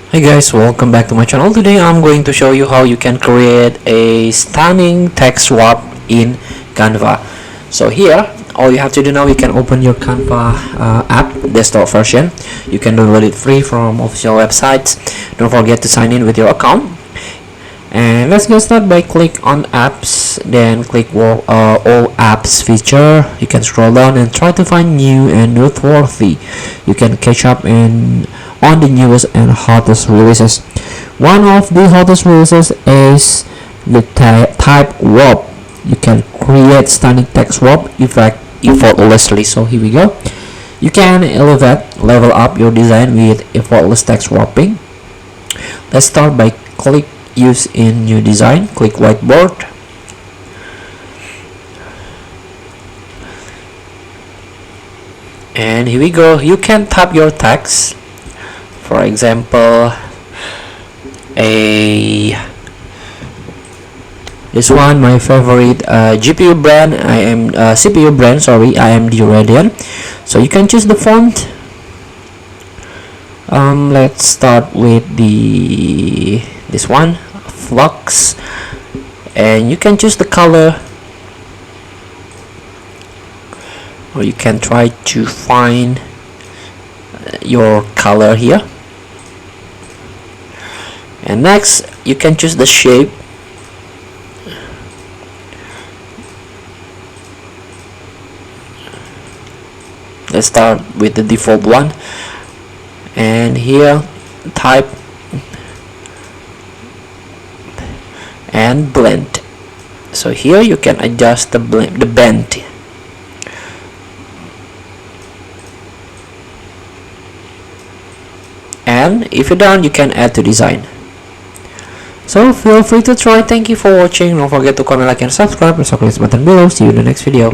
Hey guys, welcome back to my channel. Today I'm going to show you how you can create a stunning text swap in Canva. So here, all you have to do now, you can open your Canva app, desktop version. You can download it free from official websites. Don't forget to sign in with your account. And let's get started by click on apps, then click all apps feature. You can scroll down and try to find new and noteworthy. You can catch up on the newest and hottest releases. One of the hottest releases is the type warp. You can create stunning text warp effect effortlessly. So here we go. You can level up your design with effortless text warping. Let's start by click use in new design, click whiteboard, and here we go. You can type your text, for example this one, my favorite GPU brand, CPU brand, sorry, AMD Radeon. So you can choose the font. Let's start with this one, Flux, and you can choose the color, or you can try to find your color here. And next you can choose the shape. Let's start with the default one, and here type and blend. So here you can adjust the bend. And if you're done, you can add to design. So feel free to try. Thank you for watching. Don't forget to comment, like, and subscribe. Press the button below. See you in the next video.